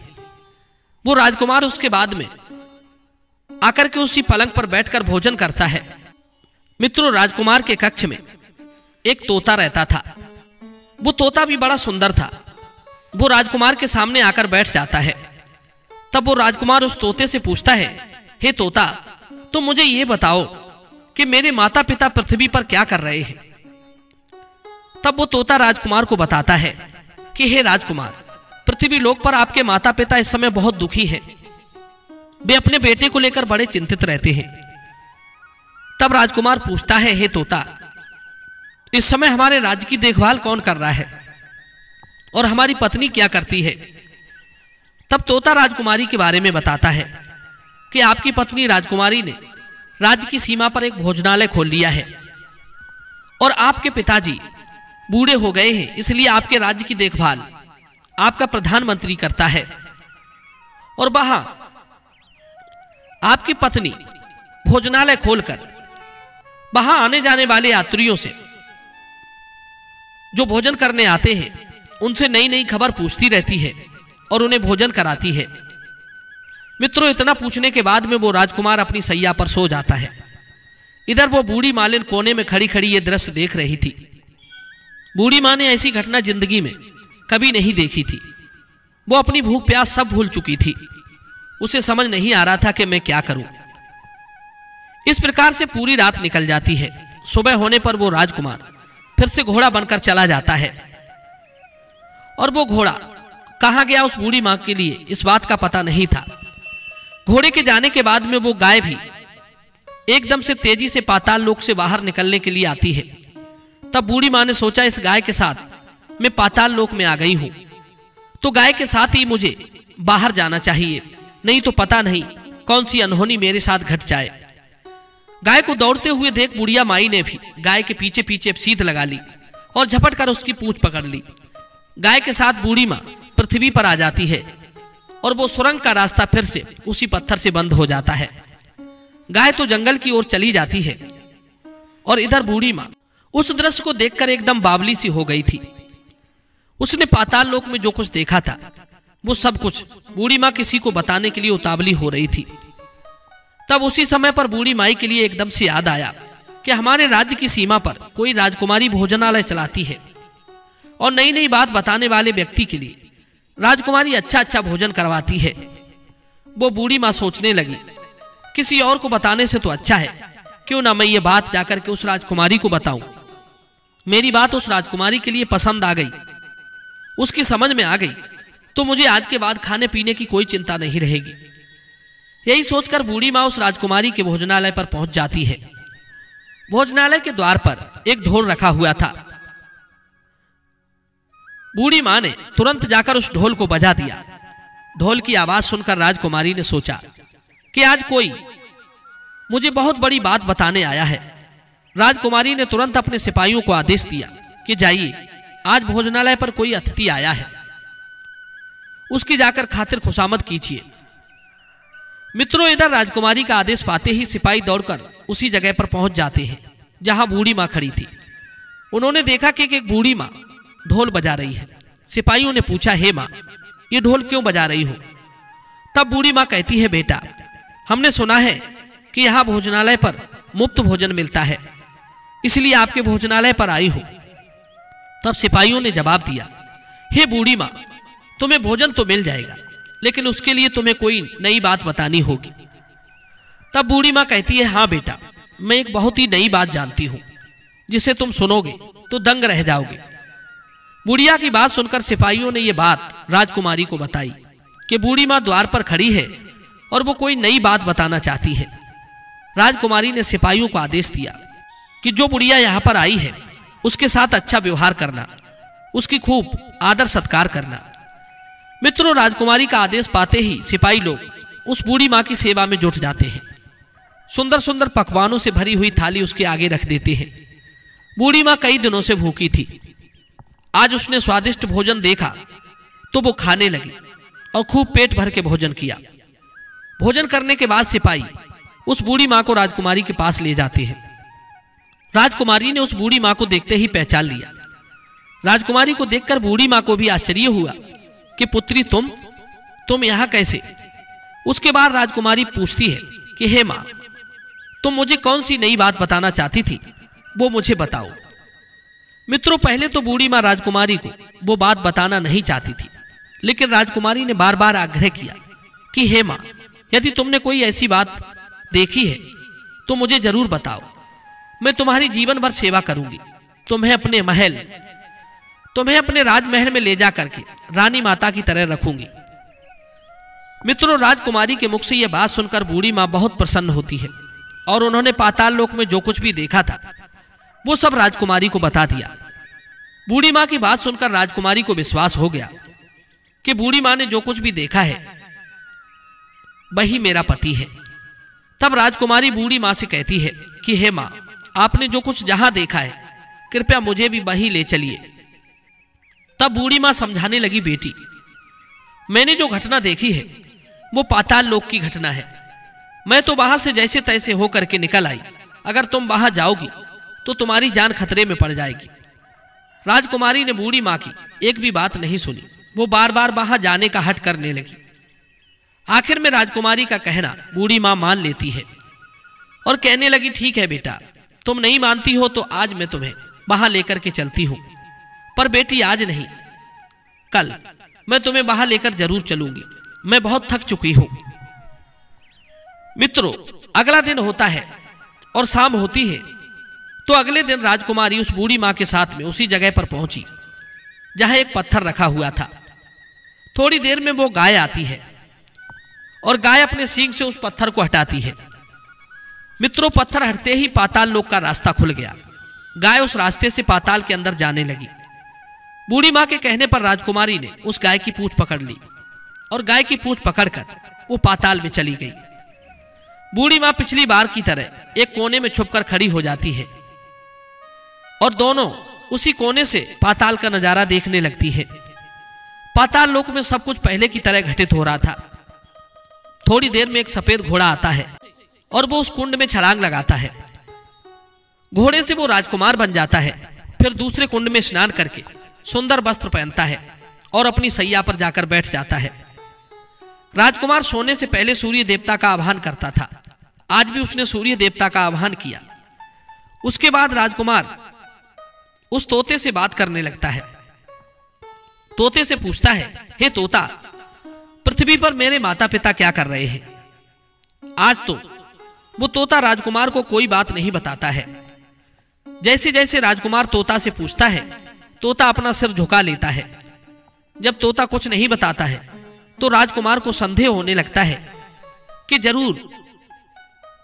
वो राजकुमार उसके बाद में आकर के उसी पलंग पर बैठकर भोजन करता है। मित्रों, राजकुमार के कक्ष में एक तोता रहता था। वो तोता भी बड़ा सुंदर था। वो राजकुमार के सामने आकर बैठ जाता है। तब वो राजकुमार उस तोते से पूछता है, हे तोता, तुम मुझे ये बताओ कि मेरे माता पिता पृथ्वी पर क्या कर रहे हैं। तब वो तोता राजकुमार को बताता है कि हे राजकुमार, पृथ्वी लोक पर आपके माता पिता इस समय बहुत दुखी हैं। वे अपने बेटे को लेकर बड़े चिंतित रहते हैं। तब राजकुमार पूछता है, हे तोता, इस समय हमारे राज्य की देखभाल कौन कर रहा है और हमारी पत्नी क्या करती है। तब तोता राजकुमारी के बारे में बताता है कि आपकी पत्नी राजकुमारी ने राज्य की सीमा पर एक भोजनालय खोल लिया है और आपके पिताजी बूढ़े हो गए हैं, इसलिए आपके राज्य की देखभाल आपका प्रधानमंत्री करता है और वहां आपकी पत्नी भोजनालय खोलकर वहां आने जाने वाले यात्रियों से, जो भोजन करने आते हैं, उनसे नई नई खबर पूछती रहती है और उन्हें भोजन कराती है। मित्रों, इतना पूछने के बाद में वो राजकुमार अपनी सैया पर सो जाता है। इधर वो बूढ़ी मालिन कोने में खड़ी खड़ी ये दृश्य देख रही थी। बूढ़ी मां ने ऐसी घटना जिंदगी में कभी नहीं देखी थी। वो अपनी भूख प्यास सब भूल चुकी थी। उसे समझ नहीं आ रहा था कि मैं क्या करूं। इस प्रकार से पूरी रात निकल जाती है। सुबह होने पर वो राजकुमार फिर से घोड़ा बनकर चला जाता है और वो घोड़ा कहां गया उस बूढ़ी मां के लिए इस बात का पता नहीं था। घोड़े के जाने के बाद में वो गाय भी एकदम से तेजी से पाताल लोक से बाहर निकलने के लिए आती है। तब बूढ़ी मां ने सोचा, इस गाय के साथ मैं पाताल लोक में आ गई हूं तो गाय के साथ ही मुझे बाहर जाना चाहिए, नहीं तो पता नहीं कौन सी अनहोनी मेरे साथ घट जाए। गाय को दौड़ते हुए देख बुढ़िया माई ने भी गाय के पीछे पीछे सीध लगा ली और झपट कर उसकी पूंछ पकड़ ली। गाय के साथ बूढ़ी मां पृथ्वी पर आ जाती है और वो सुरंग का रास्ता फिर से उसी पत्थर से बंद हो जाता है। गाय तो जंगल की ओर चली जाती है और इधर बूढ़ी मां उस दृश्य को देखकर एकदम बावली सी हो गई थी। उसने पाताल लोक में जो कुछ देखा था वो सब कुछ बूढ़ी मां किसी को बताने के लिए उतावली हो रही थी। तब उसी समय पर बूढ़ी माई के लिए एकदम से याद आया कि हमारे राज्य की सीमा पर कोई राजकुमारी भोजनालय चलाती है और नई नई बात बताने वाले व्यक्ति के लिए राजकुमारी अच्छा अच्छा भोजन करवाती है। वो बूढ़ी मां सोचने लगी, किसी और को बताने से तो अच्छा है क्यों ना मैं ये बात जाकर के उस राजकुमारी को बताऊं। मेरी बात उस राजकुमारी के लिए पसंद आ गई, उसकी समझ में आ गई तो मुझे आज के बाद खाने पीने की कोई चिंता नहीं रहेगी। यही सोचकर बूढ़ी मां उस राजकुमारी के भोजनालय पर पहुंच जाती है। भोजनालय के द्वार पर एक ढोल रखा हुआ था। बूढ़ी मां ने तुरंत जाकर उस ढोल को बजा दिया। ढोल की आवाज सुनकर राजकुमारी ने सोचा कि आज कोई मुझे बहुत बड़ी बात बताने आया है। राजकुमारी ने तुरंत अपने सिपाहियों को आदेश दिया कि जाइए, आज भोजनालय पर कोई अतिथि आया है, उसकी जाकर खातिर खुशामद कीजिए। मित्रों, इधर राजकुमारी का आदेश पाते ही सिपाही दौड़कर उसी जगह पर पहुंच जाते हैं जहां बूढ़ी मां खड़ी थी। उन्होंने देखा कि एक बूढ़ी मां ढोल बजा रही है। सिपाहियों ने पूछा, हे मां, ये ढोल क्यों बजा रही हो? तब बूढ़ी मां कहती है, बेटा, हमने सुना है कि यहाँ भोजनालय पर मुफ्त भोजन मिलता है, इसलिए आपके भोजनालय पर आई हूं। तब सिपाहियों ने जवाब दिया, हे बूढ़ी मां, तुम्हें भोजन तो मिल जाएगा, लेकिन उसके लिए तुम्हें कोई नई बात बतानी होगी। तब बूढ़ी मां कहती है, हाँ बेटा, मैं एक बहुत ही नई बात जानती हूं, जिसे तुम सुनोगे तो दंग रह जाओगे। बुढ़िया की बात सुनकर सिपाहियों ने यह बात राजकुमारी को बताई कि बूढ़ी मां द्वार पर खड़ी है और वो कोई नई बात बताना चाहती है। राजकुमारी ने सिपाहियों को आदेश दिया कि जो बुढ़िया यहां पर आई है उसके साथ अच्छा व्यवहार करना, उसकी खूब आदर सत्कार करना। मित्रों, राजकुमारी का आदेश पाते ही सिपाही लोग उस बूढ़ी मां की सेवा में जुट जाते हैं। सुंदर सुंदर पकवानों से भरी हुई थाली उसके आगे रख देते हैं। बूढ़ी माँ कई दिनों से भूखी थी। आज उसने स्वादिष्ट भोजन देखा तो वो खाने लगी और खूब पेट भर के भोजन किया। भोजन करने के बाद सिपाही उस बूढ़ी माँ को राजकुमारी के पास ले जाते हैं। राजकुमारी ने उस बूढ़ी माँ को देखते ही पहचान लिया। राजकुमारी को देखकर बूढ़ी माँ को भी आश्चर्य हुआ कि पुत्री तुम यहाँ कैसे? उसके बाद राजकुमारी पूछती है कि हे माँ, तुम मुझे कौन सी नई बात बताना चाहती थी, वो मुझे बताओ। मित्रों, पहले तो बूढ़ी माँ राजकुमारी को वो बात बताना नहीं चाहती थी, लेकिन राजकुमारी ने बार बार आग्रह किया कि हे माँ, यदि तुमने कोई ऐसी बात देखी है तो मुझे जरूर बताओ। मैं तुम्हारी जीवन भर सेवा करूंगी। तुम्हें अपने राजमहल में ले जा करके रानी माता की तरह रखूंगी। मित्रों, राजकुमारी के मुख से यह बात सुनकर बूढ़ी माँ बहुत प्रसन्न होती है और उन्होंने पाताल लोक में जो कुछ भी देखा था वो सब राजकुमारी को बता दिया। बूढ़ी माँ की बात सुनकर राजकुमारी को विश्वास हो गया कि बूढ़ी माँ ने जो कुछ भी देखा है वही मेरा पति है। तब राजकुमारी बूढ़ी माँ से कहती है कि हे माँ, आपने जो कुछ जहां देखा है कृपया मुझे भी वहीं ले चलिए। तब बूढ़ी माँ समझाने लगी, बेटी, मैंने जो घटना देखी है वो पाताल लोक की घटना है। मैं तो वहां से जैसे तैसे होकर के निकल आई। अगर तुम वहां जाओगी तो तुम्हारी जान खतरे में पड़ जाएगी। राजकुमारी ने बूढ़ी माँ की एक भी बात नहीं सुनी। वो बार बार वहां जाने का हठ करने लगी। आखिर में राजकुमारी का कहना बूढ़ी माँ मान लेती है और कहने लगी, ठीक है बेटा, तुम नहीं मानती हो तो आज मैं तुम्हें वहां लेकर के चलती हूं। पर बेटी, आज नहीं, कल मैं तुम्हें वहां लेकर जरूर चलूंगी। मैं बहुत थक चुकी हूं। मित्रों, अगला दिन होता है और शाम होती है तो अगले दिन राजकुमारी उस बूढ़ी माँ के साथ में उसी जगह पर पहुंची जहां एक पत्थर रखा हुआ था। थोड़ी देर में वो गाय आती है और गाय अपने सींग से उस पत्थर को हटाती है। मित्रों, पत्थर हटते ही पाताल लोक का रास्ता खुल गया। गाय उस रास्ते से पाताल के अंदर जाने लगी। बूढ़ी माँ के कहने पर राजकुमारी ने उस गाय की पूंछ पकड़ ली और गाय की पूंछ पकड़कर वो पाताल में चली गई। बूढ़ी माँ पिछली बार की तरह एक कोने में छुपकर खड़ी हो जाती है और दोनों उसी कोने से पाताल का नजारा देखने लगती है। पाताल लोक में सब कुछ पहले की तरह घटित हो रहा था। थोड़ी देर में एक सफेद घोड़ा आता है और वो उस कुंड में छलांग लगाता है। घोड़े से वो राजकुमार बन जाता है। फिर दूसरे कुंड में स्नान करके सुंदर वस्त्र पहनता है और अपनी सैया पर जाकर बैठ जाता है। राजकुमार सोने से पहले सूर्य देवता का आह्वान करता था। आज भी उसने सूर्य देवता का आह्वान किया। उसके बाद राजकुमार उस तोते से बात करने लगता है। तोते से पूछता है, हे तोता, पृथ्वी पर मेरे माता पिता क्या कर रहे हैं? आज तो वो तोता राजकुमार को कोई बात नहीं बताता है। जैसे जैसे राजकुमार तोता से पूछता है, तोता अपना सिर झुका लेता है। जब तोता कुछ नहीं बताता है तो राजकुमार को संदेह होने लगता है कि जरूर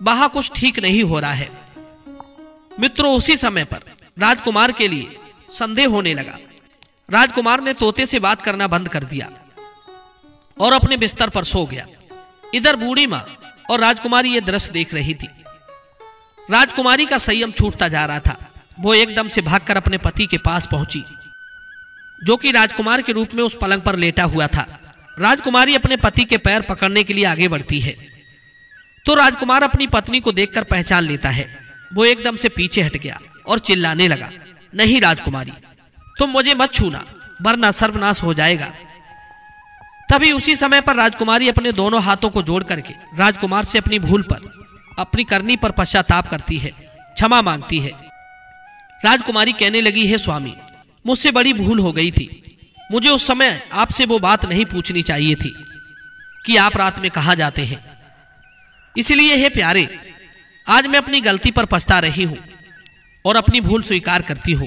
वहां कुछ ठीक नहीं हो रहा है। मित्रों, उसी समय पर राजकुमार के लिए संदेह होने लगा। राजकुमार ने तोते से बात करना बंद कर दिया और अपने बिस्तर पर सो गया। इधर बूढ़ी माँ और राजकुमारी ये दृश्य देख रही थी। राजकुमारी का संयम छूटता जा रहा था। वो एकदम से भागकर अपने पति के पास पहुंची, जो कि राजकुमार के रूप में उस पलंग पर लेटा हुआ था। राजकुमारी अपने पति के पैर पकड़ने के लिए आगे बढ़ती है तो राजकुमार अपनी पत्नी को देखकर पहचान लेता है। वो एकदम से पीछे हट गया और चिल्लाने लगा, नहीं राजकुमारी, तुम मुझे मत छूना वरना सर्वनाश हो जाएगा। तभी उसी समय पर राजकुमारी अपने दोनों हाथों को जोड़ करके राजकुमार से अपनी भूल पर, अपनी करनी पर पश्चाताप करती है, क्षमा मांगती है। राजकुमारी कहने लगी, हे स्वामी, मुझसे बड़ी भूल हो गई थी। मुझे उस समय आपसे वो बात नहीं पूछनी चाहिए थी कि आप रात में कहाँ जाते हैं। इसलिए हे प्यारे, आज मैं अपनी गलती पर पछता रही हूं और अपनी भूल स्वीकार करती हूं।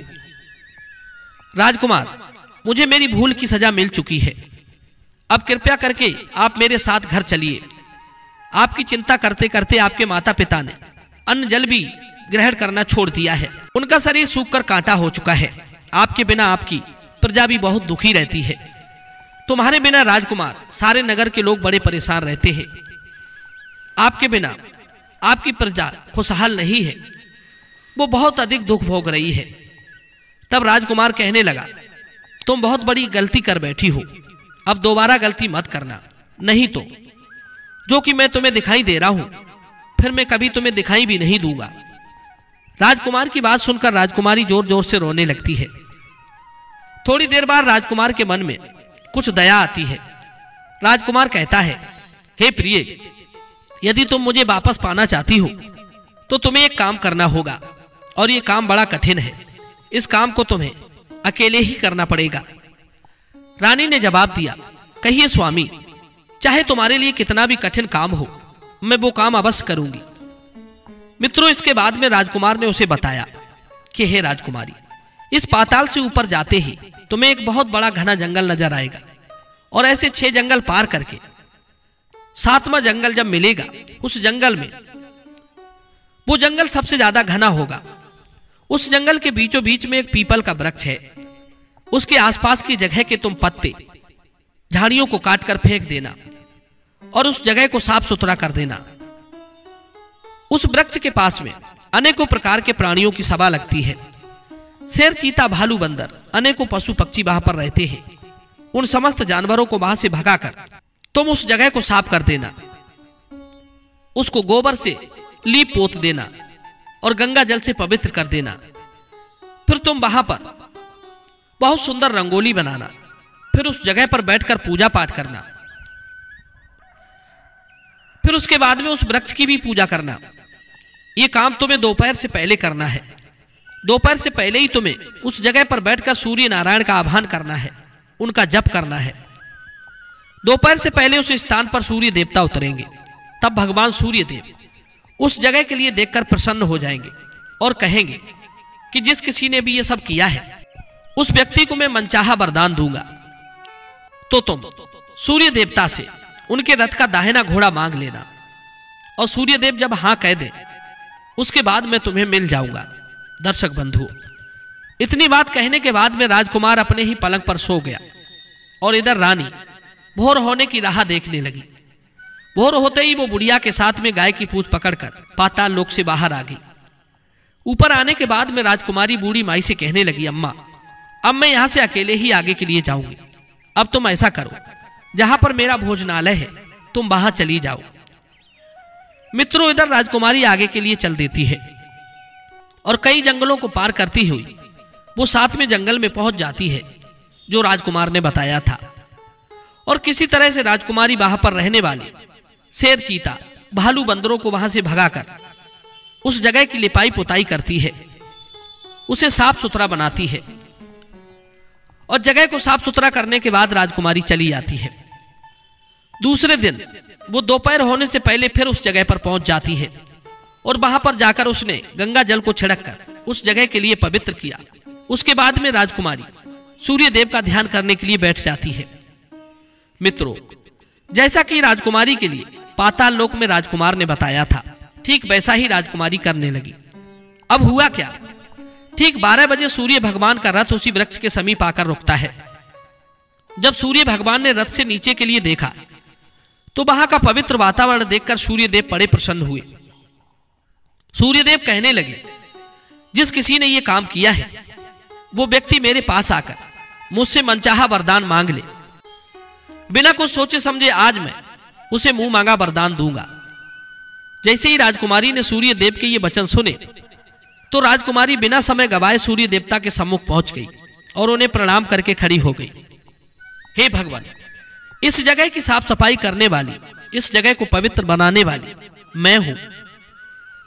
राजकुमार, मुझे मेरी भूल की सजा मिल चुकी है। अब कृपया करके आप मेरे साथ घर चलिए। आपकी चिंता करते करते आपके माता पिता ने अन्न जल भी ग्रहण करना छोड़ दिया है। उनका शरीर सूखकर कांटा हो चुका है। आपके बिना आपकी प्रजा भी बहुत दुखी रहती है। तुम्हारे बिना राजकुमार, सारे नगर के लोग बड़े परेशान रहते हैं। आपके बिना आपकी प्रजा खुशहाल नहीं है। वो बहुत अधिक दुख भोग रही है। तब राजकुमार कहने लगा, तुम बहुत बड़ी गलती कर बैठी हो, अब दोबारा गलती मत करना, नहीं तो जो कि मैं तुम्हें दिखाई दे रहा हूं फिर मैं कभी तुम्हें दिखाई भी नहीं दूंगा। राजकुमार की बात सुनकर राजकुमारी जोर जोर से रोने लगती है। थोड़ी देर बाद राजकुमार के मन में कुछ दया आती है। राजकुमार कहता है, हे प्रिय, यदि तुम मुझे वापस पाना चाहती हो तो तुम्हें एक काम करना होगा, और ये काम बड़ा कठिन है। इस काम को तुम्हें अकेले ही करना पड़ेगा। रानी ने जवाब दिया, कहिए स्वामी, चाहे तुम्हारे लिए कितना भी कठिन काम हो, मैं वो काम अवश्य करूंगी। मित्रों, इसके बाद में राजकुमार ने उसे बताया कि हे राजकुमारी, इस पाताल से ऊपर जाते ही तुम्हें एक बहुत बड़ा घना जंगल नजर आएगा, और ऐसे 6 जंगल पार करके 7वां जंगल जब मिलेगा, उस जंगल में वो जंगल सबसे ज्यादा घना होगा। उस जंगल के बीचों बीच में एक पीपल का वृक्ष है। उसके आसपास की जगह के तुम पत्ते झाड़ियों को काटकर फेंक देना और उस जगह को साफ सुथरा कर देना। उस वृक्ष के पास में अनेकों प्रकार के प्राणियों की सभा लगती है। शेर, चीता, भालू, बंदर, अनेकों पशु पक्षी वहां पर रहते हैं। उन समस्त जानवरों को वहां से भगाकर तुम उस जगह को साफ कर देना, उसको गोबर से लीप पोत देना और गंगा जल से पवित्र कर देना। फिर तुम वहां पर बहुत सुंदर रंगोली बनाना, फिर उस जगह पर बैठकर पूजा पाठ करना। फिर उसके बाद में उस वृक्ष की भी पूजा करना। यह काम तुम्हें दोपहर से पहले करना है। दोपहर से पहले ही तुम्हें उस जगह पर बैठकर सूर्य नारायण का आह्वान करना है, उनका जप करना है। दोपहर से पहले उस स्थान पर सूर्य देवता उतरेंगे। तब भगवान सूर्य देव उस जगह के लिए देखकर प्रसन्न हो जाएंगे और कहेंगे कि जिस किसी ने भी ये सब किया है, उस व्यक्ति को मैं मनचाहा वरदान दूंगा। तो तुम सूर्य देवता से उनके रथ का दाहिना घोड़ा मांग लेना, और सूर्य देव जब हां कह दे, उसके बाद मैं तुम्हें मिल जाऊंगा। दर्शक बंधु, इतनी बात कहने के बाद में राजकुमार अपने ही पलंग पर सो गया, और इधर रानी भोर होने की राह देखने लगी। भोर होते ही वो बुढ़िया के साथ में गाय की पूंछ पकड़कर पाताल लोक से बाहर आ गई। ऊपर आने के बाद में राजकुमारी बूढ़ी माई से कहने लगी, अम्मा, अब मैं यहां से अकेले ही आगे के लिए जाऊंगी। अब तुम ऐसा करो, जहां पर मेरा भोजनालय है तुम वहां चली जाओ। मित्रों, इधर राजकुमारी आगे के लिए चल देती है और कई जंगलों को पार करती हुई वो 7वें जंगल में पहुंच जाती है जो राजकुमार ने बताया था। और किसी तरह से राजकुमारी वहां पर रहने वाले शेर, चीता, भालू, बंदरों को वहां से भगाकर उस जगह की लिपाई पुताई करती है, उसे साफ सुथरा बनाती है, और जगह को साफ सुथरा करने के बाद राजकुमारी चली जाती है। दूसरे दिन वो दोपहर होने से पहले फिर उस जगह पर पहुंच जाती है, और वहां पर जाकर उसने गंगा जल को छिड़ककर उस जगह के लिए पवित्र किया। उसके बाद में राजकुमारी सूर्य देव का ध्यान करने के लिए बैठ जाती है। मित्रों, जैसा कि राजकुमारी के लिए पाताल लोक में राजकुमार ने बताया था, ठीक वैसा ही राजकुमारी करने लगी। अब हुआ क्या, ठीक 12 बजे सूर्य भगवान का रथ उसी वृक्ष के समीप आकर रुकता है। जब सूर्य भगवान ने रथ से नीचे के लिए देखा तो वहां का पवित्र वातावरण देखकर सूर्यदेव बड़े प्रसन्न हुए। सूर्यदेव कहने लगे, जिस किसी ने यह काम किया है वो व्यक्ति मेरे पास आकर मुझसे मनचाहा वरदान मांग ले। बिना कुछ सोचे समझे आज मैं उसे मुंह मांगा वरदान दूंगा। जैसे ही राजकुमारी ने सूर्य देव के ये वचन सुने तो राजकुमारी बिना समय गवाए सूर्य देवता के सम्मुख पहुंच गई और उन्हें प्रणाम करके खड़ी हो गई। हे भगवान, इस जगह की साफ सफाई करने वाली, इस जगह को पवित्र बनाने वाली मैं हूं।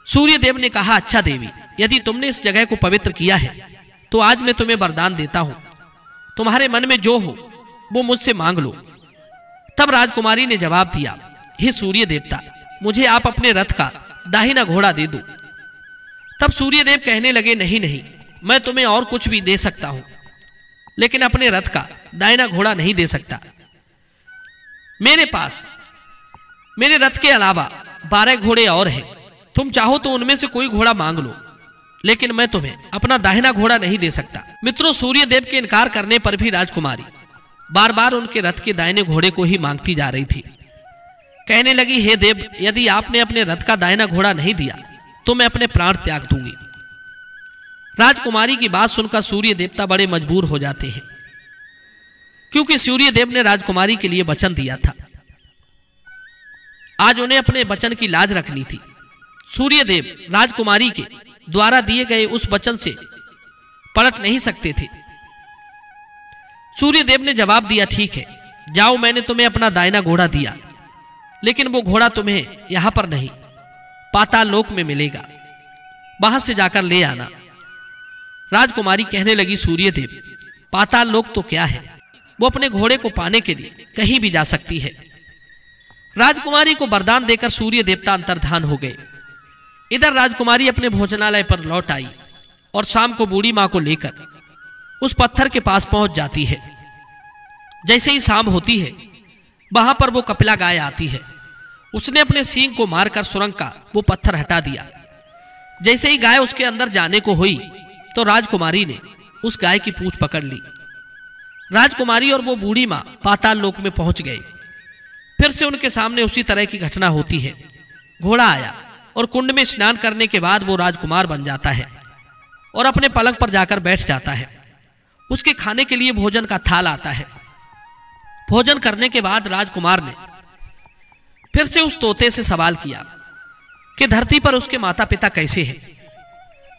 सूर्य देव ने कहा, अच्छा देवी, यदि तुमने इस जगह को पवित्र किया है तो आज मैं तुम्हें वरदान देता हूं। तुम्हारे मन में जो हो वो मुझसे मांग लो। तब राजकुमारी ने जवाब दिया, हे सूर्य देवता, मुझे आप अपने रथ का दाहिना घोड़ा दे दो। तब सूर्यदेव कहने लगे, नहीं नहीं, मैं तुम्हें और कुछ भी दे सकता हूं, लेकिन अपने रथ का दाहिना घोड़ा नहीं दे सकता। मेरे पास मेरे रथ के अलावा 12 घोड़े और हैं। तुम चाहो तो उनमें से कोई घोड़ा मांग लो, लेकिन मैं तुम्हें अपना दाहिना घोड़ा नहीं दे सकता। मित्रों, सूर्यदेव के इनकार करने पर भी राजकुमारी बार बार उनके रथ के दाहिने घोड़े को ही मांगती जा रही थी। कहने लगी, हे देव, यदि आपने अपने रथ का दाहिना घोड़ा नहीं दिया तो मैं अपने प्राण त्याग दूंगी। राजकुमारी की बात सुनकर सूर्य देवता बड़े मजबूर हो जाते हैं, क्योंकि सूर्य देव ने राजकुमारी के लिए वचन दिया था। आज उन्हें अपने वचन की लाज रखनी थी। सूर्य देव राजकुमारी के द्वारा दिए गए उस वचन से पलट नहीं सकते थे। सूर्य देव ने जवाब दिया, ठीक है, जाओ, मैंने तुम्हें अपना दाहिना घोड़ा दिया, लेकिन वो घोड़ा तुम्हें यहां पर नहीं, पाताल लोक में मिलेगा, वहां से जाकर ले आना। राजकुमारी कहने लगी, सूर्य देव, पाताल लोक तो क्या है, वो अपने घोड़े को पाने के लिए कहीं भी जा सकती है। राजकुमारी को वरदान देकर सूर्य देवता अंतर्धान हो गए। इधर राजकुमारी अपने भोजनालय पर लौट आई और शाम को बूढ़ी मां को लेकर उस पत्थर के पास पहुंच जाती है। जैसे ही शाम होती है, वहां पर वो कपिला गाय आती है। उसने अपने सींग को मारकर सुरंग का वो पत्थर हटा दिया। जैसे ही गाय उसके अंदर जाने को हुई तो राजकुमारी ने उस गाय की पूंछ पकड़ ली। राजकुमारी और वो बूढ़ी मां पाताल लोक में पहुंच गए। फिर से उनके सामने उसी तरह की घटना होती है। घोड़ा आया और कुंड में स्नान करने के बाद वो राजकुमार बन जाता है और अपने पलंग पर जाकर बैठ जाता है। उसके खाने के लिए भोजन का थाल आता है। भोजन करने के बाद राजकुमार ने फिर से उस तोते से सवाल किया कि धरती पर उसके माता पिता कैसे हैं।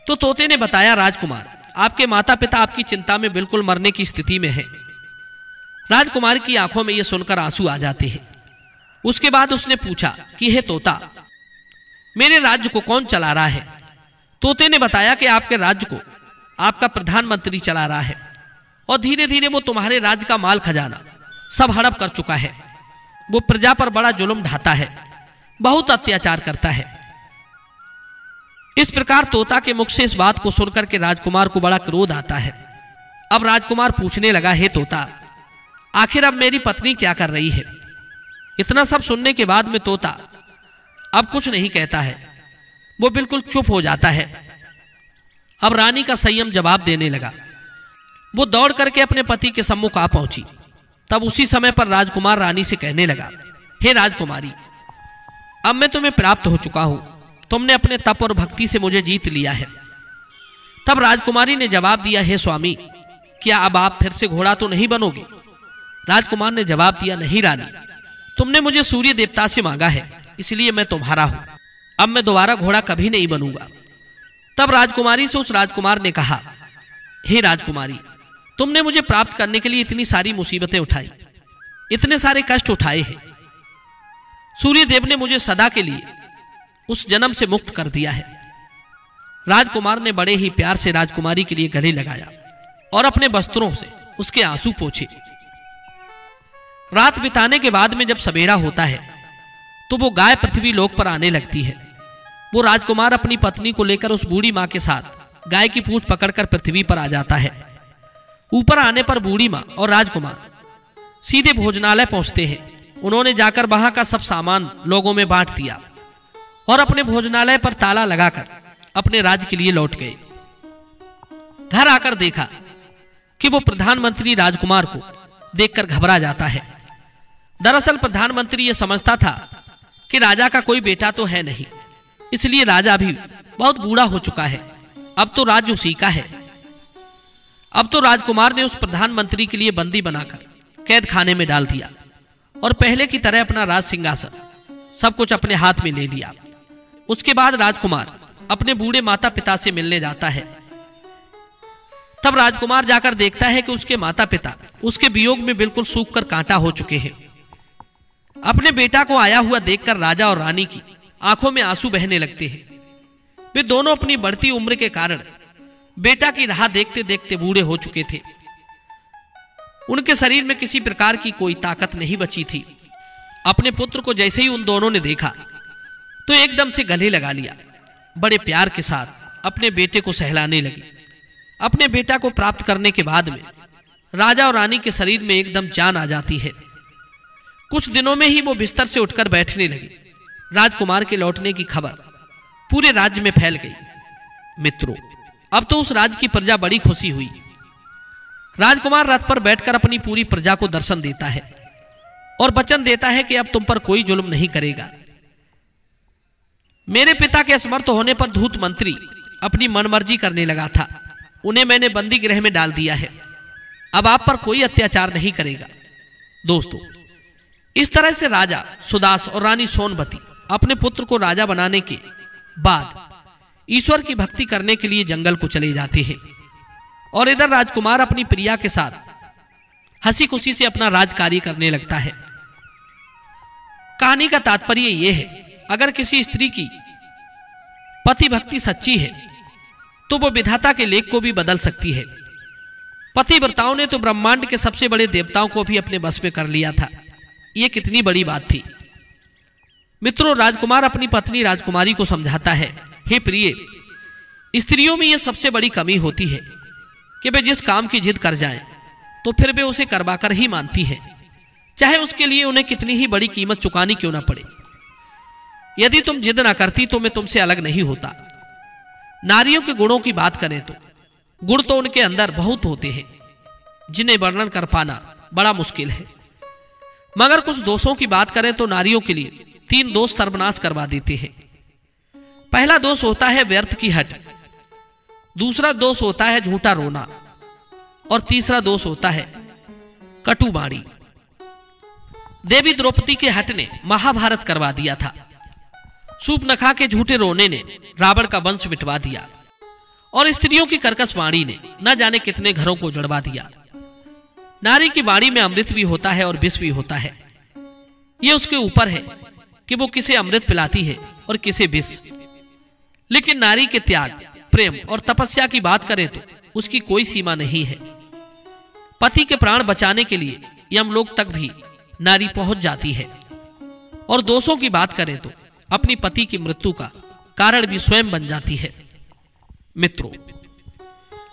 तो तोते ने बताया, राजकुमार, आपके माता पिता आपकी चिंता में बिल्कुल मरने की स्थिति में हैं। राजकुमार की आंखों में यह सुनकर आंसू आ जाते हैं। उसके बाद उसने पूछा कि हे तोता, मेरे राज्य को कौन चला रहा है? तोते ने बताया कि आपके राज्य को आपका प्रधानमंत्री चला रहा है और धीरे धीरे वो तुम्हारे राज्य का माल खजाना सब हड़प कर चुका है। वो प्रजा पर बड़ा जुल्म ढाता है, बहुत अत्याचार करता है। इस प्रकार तोता के मुख से इस बात को सुनकर के राजकुमार को बड़ा क्रोध आता है। अब राजकुमार पूछने लगा, हे तोता, आखिर अब मेरी पत्नी क्या कर रही है? इतना सब सुनने के बाद में तोता अब कुछ नहीं कहता है, वो बिल्कुल चुप हो जाता है। अब रानी का संयम जवाब देने लगा। वो दौड़ करके अपने पति के सम्मुख आ पहुंची। तब उसी समय पर राजकुमार रानी से कहने लगा, हे राजकुमारी, अब मैं तुम्हें प्राप्त हो चुका हूं। तुमने अपने तप और भक्ति से मुझे जीत लिया है। तब राजकुमारी ने जवाब दिया, हे स्वामी, क्या अब आप फिर से घोड़ा तो नहीं बनोगे? राजकुमार ने जवाब दिया, नहीं रानी, तुमने मुझे सूर्य देवता से मांगा है, इसलिए मैं तुम्हारा हूं। अब मैं दोबारा घोड़ा कभी नहीं बनूंगा। तब राजकुमारी से उस राजकुमार ने कहा, हे राजकुमारी, तुमने मुझे प्राप्त करने के लिए इतनी सारी मुसीबतें उठाई, इतने सारे कष्ट उठाए हैं। सूर्य देव ने मुझे सदा के लिए उस जन्म से मुक्त कर दिया है। राजकुमार ने बड़े ही प्यार से राजकुमारी के लिए गले लगाया और अपने वस्त्रों से उसके आंसू पोंछे। रात बिताने के बाद में जब सवेरा होता है तो वो गाय पृथ्वी लोक पर आने लगती है। वो राजकुमार अपनी पत्नी को लेकर उस बूढ़ी मां के साथ गाय की पूंछ पकड़कर पृथ्वी पर आ जाता है। ऊपर आने पर बूढ़ी मां और राजकुमार सीधे भोजनालय पहुंचते हैं। उन्होंने जाकर वहां का सब सामान लोगों में बांट दिया और अपने भोजनालय पर ताला लगाकर अपने राज्य के लिए लौट गए। घर आकर देखा कि वो प्रधानमंत्री राजकुमार को देखकर घबरा जाता है। दरअसल प्रधानमंत्री यह समझता था कि राजा का कोई बेटा तो है नहीं, इसलिए राजा भी बहुत बूढ़ा हो चुका है। अब तो राज्य उसी का है। अब तो राजकुमार ने उस प्रधानमंत्री के लिए बंदी बनाकर कैद खाने में डाल दिया और पहले की तरह अपना राज सिंहासन सब कुछ अपने हाथ में ले लिया। उसके बाद राजकुमार अपने बूढ़े माता पिता से मिलने जाता है। तब राजकुमार जाकर देखता है कि उसके माता पिता उसके वियोग में बिल्कुल सूख कर कांटा हो चुके हैं। अपने बेटा को आया हुआ देखकर राजा और रानी की आंखों में आंसू बहने लगते हैं। वे दोनों अपनी बढ़ती उम्र के कारण बेटा की राह देखते देखते बूढ़े हो चुके थे। उनके शरीर में किसी प्रकार की कोई ताकत नहीं बची थी। अपने पुत्र को जैसे ही उन दोनों ने देखा तो एकदम से गले लगा लिया। बड़े प्यार के साथ अपने बेटे को सहलाने लगी। अपने बेटा को प्राप्त करने के बाद में राजा और रानी के शरीर में एकदम जान आ जाती है। कुछ दिनों में ही वो बिस्तर से उठकर बैठने लगे। राजकुमार के लौटने की खबर पूरे राज्य में फैल गई। मित्रों, अब तो उस राज्य की प्रजा बड़ी खुशी हुई। राजकुमार रथ पर बैठकर अपनी पूरी प्रजा को दर्शन देता है और वचन देता है कि अब तुम पर कोई जुल्म नहीं करेगा। मेरे पिता के असमर्थ होने पर धूत मंत्री अपनी मनमर्जी करने लगा था। उन्हें मैंने बंदी गृह में डाल दिया है, अब आप पर कोई अत्याचार नहीं करेगा। दोस्तों, इस तरह से राजा सुदास और रानी सोनवती अपने पुत्र को राजा बनाने के बाद ईश्वर की भक्ति करने के लिए जंगल को चले जाते हैं और इधर राजकुमार अपनी प्रिया के साथ हंसी खुशी से अपना राज कार्य करने लगता है। कहानी का तात्पर्य यह है, अगर किसी स्त्री की पति भक्ति सच्ची है तो वो विधाता के लेख को भी बदल सकती है। पतिव्रताओं ने तो ब्रह्मांड के सबसे बड़े देवताओं को भी अपने बस में कर लिया था। ये कितनी बड़ी बात थी। मित्रों, राजकुमार अपनी पत्नी राजकुमारी को समझाता है, हे प्रिय, स्त्रियों में यह सबसे बड़ी कमी होती है कि वे जिस काम की जिद कर जाएं तो फिर वे उसे करवाकर ही मानती है, चाहे उसके लिए उन्हें कितनी ही बड़ी कीमत चुकानी क्यों ना पड़े। यदि तुम जिद ना करती तो मैं तुमसे अलग नहीं होता। नारियों के गुणों की बात करें तो गुण तो उनके अंदर बहुत होते हैं जिन्हें वर्णन कर पाना बड़ा मुश्किल है, मगर कुछ दोषों की बात करें तो नारियों के लिए 3 दोष सर्वनाश करवा देते हैं। पहला दोष होता है व्यर्थ की हट, दूसरा दोष होता है झूठा रोना और तीसरा दोष होता है कटु वाणी। देवी द्रौपदी के हट ने महाभारत करवा दिया था। शूर्पणखा के झूठे रोने ने रावण का वंश मिटवा दिया और स्त्रियों की कर्कश वाणी ने न जाने कितने घरों को जड़वा दिया। नारी की वाणी में अमृत भी होता है और विष भी होता है। यह उसके ऊपर है कि वो किसे अमृत पिलाती है और किसे विष। लेकिन नारी के त्याग, प्रेम और तपस्या की बात करें तो उसकी कोई सीमा नहीं है। पति के प्राण बचाने के लिए यमलोक तक भी नारी पहुंच जाती है। और दोषों की बात करें तो अपनी पति की मृत्यु का कारण भी स्वयं बन जाती है। मित्रों,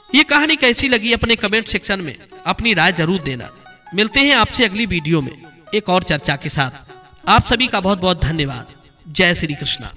ये कहानी कैसी लगी अपने कमेंट सेक्शन में अपनी राय जरूर देना। मिलते हैं आपसे अगली वीडियो में एक और चर्चा के साथ। आप सभी का बहुत बहुत धन्यवाद। जय श्री कृष्णा।